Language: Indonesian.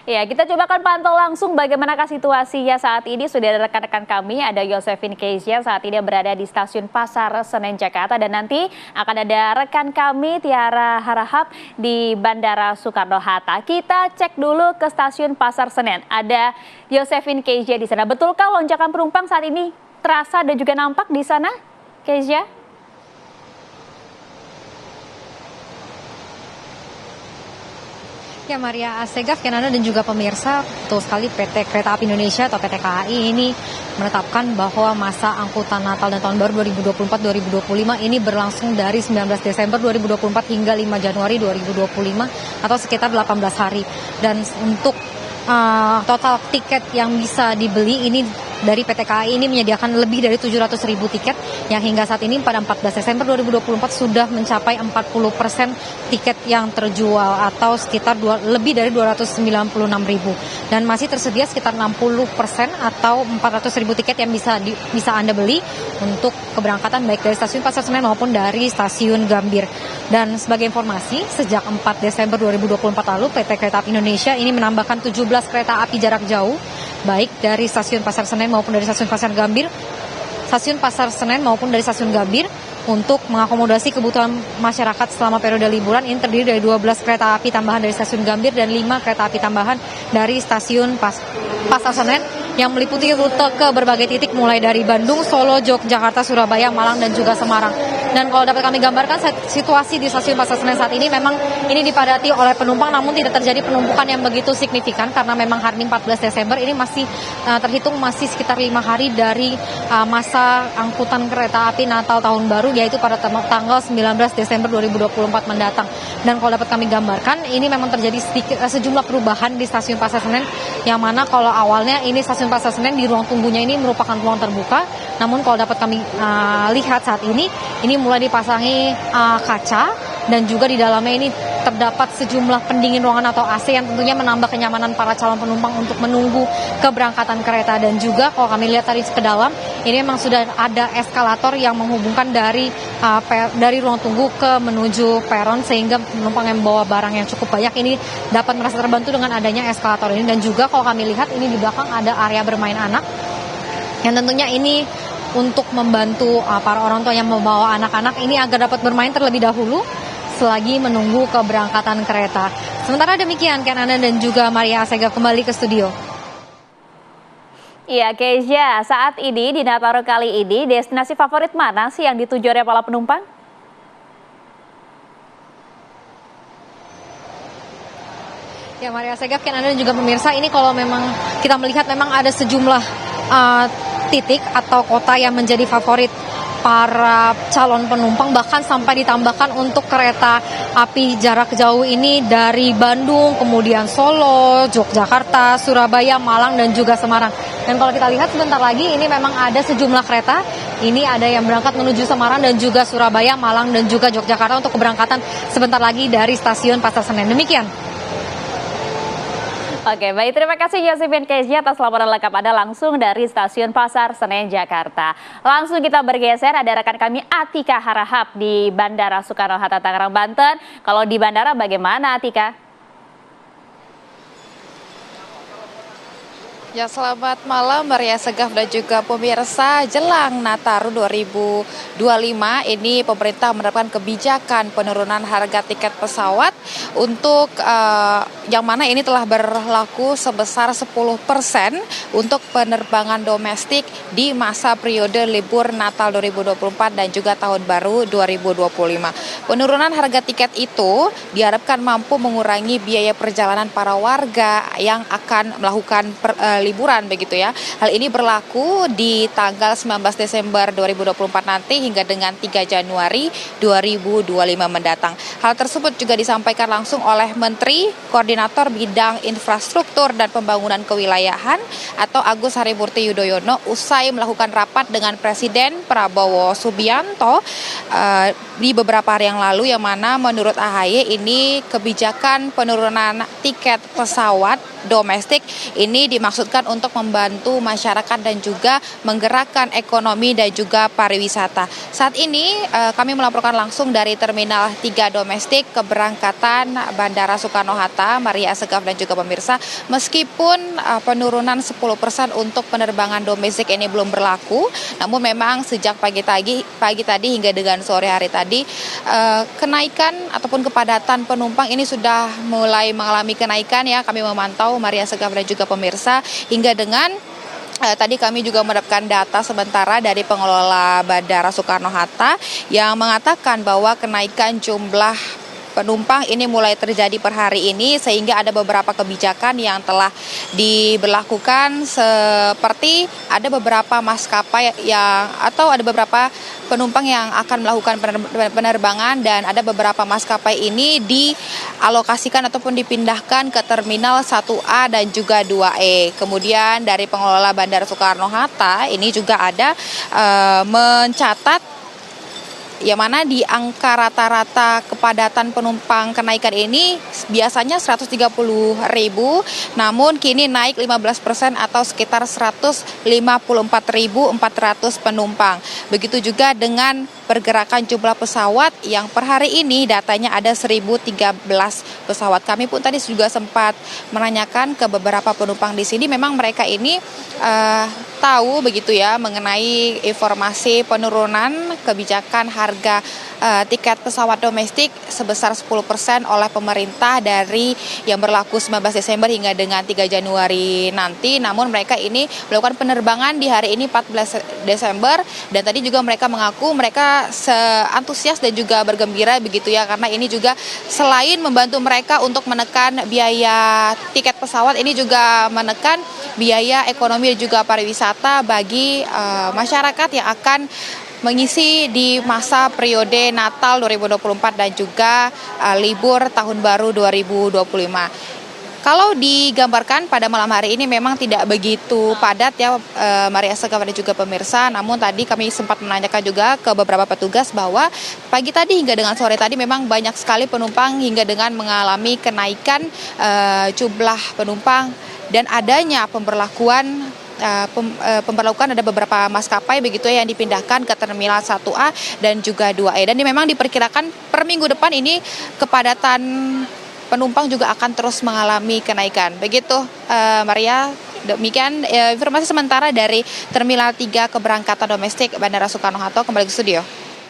Ya, kita coba akan pantau langsung bagaimanakah situasinya saat ini. Sudah ada rekan-rekan kami, ada Yosefin Kezia saat ini berada di stasiun Pasar Senen Jakarta, dan nanti akan ada rekan kami Tiara Harahap di Bandara Soekarno-Hatta. Kita cek dulu ke stasiun Pasar Senen. Ada Yosefin Kezia di sana. Betulkah lonjakan penumpang saat ini terasa dan juga nampak di sana, Kezia? Ya, Maria Asegaf, Kenana dan juga pemirsa, betul sekali PT Kereta Api Indonesia atau PT KAI ini menetapkan bahwa masa angkutan Natal dan Tahun Baru 2024-2025 ini berlangsung dari 19 Desember 2024 hingga 5 Januari 2025 atau sekitar 18 hari. Dan untuk total tiket yang bisa dibeli ini dari PT KAI ini menyediakan lebih dari 700.000 tiket yang hingga saat ini pada 14 Desember 2024 sudah mencapai 40% tiket yang terjual atau sekitar lebih dari 296.000, dan masih tersedia sekitar 60% atau 400.000 tiket yang bisa Anda beli untuk keberangkatan baik dari stasiun Pasar Senen maupun dari stasiun Gambir. Dan sebagai informasi, sejak 4 Desember 2024 lalu PT Kereta Api Indonesia ini menambahkan 17 kereta api jarak jauh baik dari stasiun Pasar Senen maupun dari stasiun Pasar Senen maupun dari stasiun Gambir untuk mengakomodasi kebutuhan masyarakat selama periode liburan. Ini terdiri dari 12 kereta api tambahan dari stasiun Gambir dan 5 kereta api tambahan dari stasiun Pasar Senen yang meliputi rute ke berbagai titik mulai dari Bandung, Solo, Yogyakarta, Surabaya, Malang, dan juga Semarang. Dan kalau dapat kami gambarkan, situasi di stasiun Pasar Senen saat ini memang ini dipadati oleh penumpang, namun tidak terjadi penumpukan yang begitu signifikan karena memang hari ini 14 Desember ini masih terhitung masih sekitar 5 hari dari masa angkutan kereta api Natal Tahun Baru, yaitu pada tanggal 19 Desember 2024 mendatang. Dan kalau dapat kami gambarkan, ini memang terjadi sejumlah perubahan di stasiun Pasar Senen, yang mana kalau awalnya ini stasiun Pasar Senen di ruang tunggunya ini merupakan ruang terbuka, namun kalau dapat kami lihat saat ini mulai dipasangi kaca, dan juga di dalamnya ini terdapat sejumlah pendingin ruangan atau AC yang tentunya menambah kenyamanan para calon penumpang untuk menunggu keberangkatan kereta. Dan juga kalau kami lihat tadi ke dalam, ini memang sudah ada eskalator yang menghubungkan dari ruang tunggu ke menuju peron, sehingga penumpang yang membawa barang yang cukup banyak ini dapat merasa terbantu dengan adanya eskalator ini. Dan juga kalau kami lihat ini di belakang ada area bermain anak, yang tentunya ini untuk membantu para orang tua yang membawa anak-anak ini agar dapat bermain terlebih dahulu selagi menunggu keberangkatan kereta. Sementara demikian, Kenana dan juga Maria Asega, kembali ke studio. Iya, Kezia, saat ini di Nataru kali ini destinasi favorit mana sih yang dituju oleh para penumpang? Ya, Maria Segaf, Kenana dan juga pemirsa, ini kalau memang kita melihat memang ada sejumlah titik atau kota yang menjadi favorit para calon penumpang, bahkan sampai ditambahkan untuk kereta api jarak jauh ini dari Bandung, kemudian Solo, Yogyakarta, Surabaya, Malang, dan juga Semarang. Dan kalau kita lihat sebentar lagi ini memang ada sejumlah kereta, ini ada yang berangkat menuju Semarang dan juga Surabaya, Malang, dan juga Yogyakarta untuk keberangkatan sebentar lagi dari stasiun Pasar Senen. Demikian. Oke, baik, terima kasih Yosefin Kezia atas laporan lengkap Anda langsung dari Stasiun Pasar Senen Jakarta. Langsung kita bergeser, ada rekan kami Atika Harahap di Bandara Soekarno-Hatta Tangerang, Banten. Kalau di bandara bagaimana, Atika? Ya, selamat malam Maria Segaf dan juga pemirsa. Jelang Nataru 2025 ini pemerintah menerapkan kebijakan penurunan harga tiket pesawat untuk yang mana ini telah berlaku sebesar 10% untuk penerbangan domestik di masa periode libur Natal 2024 dan juga Tahun Baru 2025. Penurunan harga tiket itu diharapkan mampu mengurangi biaya perjalanan para warga yang akan melakukan liburan begitu ya. Hal ini berlaku di tanggal 19 Desember 2024 nanti hingga dengan 3 Januari 2025 mendatang. Hal tersebut juga disampaikan langsung oleh Menteri Koordinator Bidang Infrastruktur dan Pembangunan Kewilayahan atau Agus Harimurti Yudhoyono usai melakukan rapat dengan Presiden Prabowo Subianto di beberapa hari yang lalu, yang mana menurut AHY ini kebijakan penurunan tiket pesawat domestik ini dimaksudkan untuk membantu masyarakat dan juga menggerakkan ekonomi dan juga pariwisata. Saat ini kami melaporkan langsung dari Terminal 3 domestik keberangkatan Bandara Soekarno-Hatta Maria Segaf dan juga pemirsa, meskipun penurunan 10% untuk penerbangan domestik ini belum berlaku, namun memang sejak pagi tadi hingga dengan sore hari tadi, kenaikan ataupun kepadatan penumpang ini sudah mulai mengalami kenaikan ya. Kami memantau Maria Segaf dan juga pemirsa hingga dengan tadi kami juga mendapatkan data sementara dari pengelola Bandara Soekarno-Hatta yang mengatakan bahwa kenaikan jumlah penumpang ini mulai terjadi per hari ini, sehingga ada beberapa kebijakan yang telah diberlakukan, seperti ada beberapa maskapai atau ada beberapa penumpang yang akan melakukan penerbangan, dan ada beberapa maskapai ini dialokasikan ataupun dipindahkan ke Terminal 1A dan juga 2E. Kemudian dari pengelola Bandara Soekarno-Hatta ini juga ada mencatat yang mana di angka rata-rata kepadatan penumpang kenaikan ini biasanya 130.000, namun kini naik 15% atau sekitar 154.400 penumpang. Begitu juga dengan pergerakan jumlah pesawat yang per hari ini datanya ada 1.013 pesawat. Kami pun tadi juga sempat menanyakan ke beberapa penumpang di sini, memang mereka ini tahu begitu ya mengenai informasi penurunan kebijakan harga tiket pesawat domestik sebesar 10% oleh pemerintah dari yang berlaku 19 Desember hingga dengan 3 Januari nanti. Namun mereka ini melakukan penerbangan di hari ini 14 Desember, dan tadi juga mereka mengaku mereka antusias dan juga bergembira begitu ya, karena ini juga selain membantu mereka untuk menekan biaya tiket pesawat, ini juga menekan biaya ekonomi dan juga pariwisata bagi masyarakat yang akan mengisi di masa periode Natal 2024 dan juga libur Tahun Baru 2025. Kalau digambarkan pada malam hari ini memang tidak begitu padat ya Maria Segaf dan juga pemirsa, namun tadi kami sempat menanyakan juga ke beberapa petugas bahwa pagi tadi hingga dengan sore tadi memang banyak sekali penumpang hingga dengan mengalami kenaikan jumlah penumpang, dan adanya pemberlakuan ada beberapa maskapai begitu ya yang dipindahkan ke Terminal 1A dan juga 2E, dan memang diperkirakan per minggu depan ini kepadatan penumpang juga akan terus mengalami kenaikan. Begitu Maria, demikian informasi sementara dari Terminal 3 keberangkatan domestik Bandara Soekarno-Hatta. Kembali ke studio.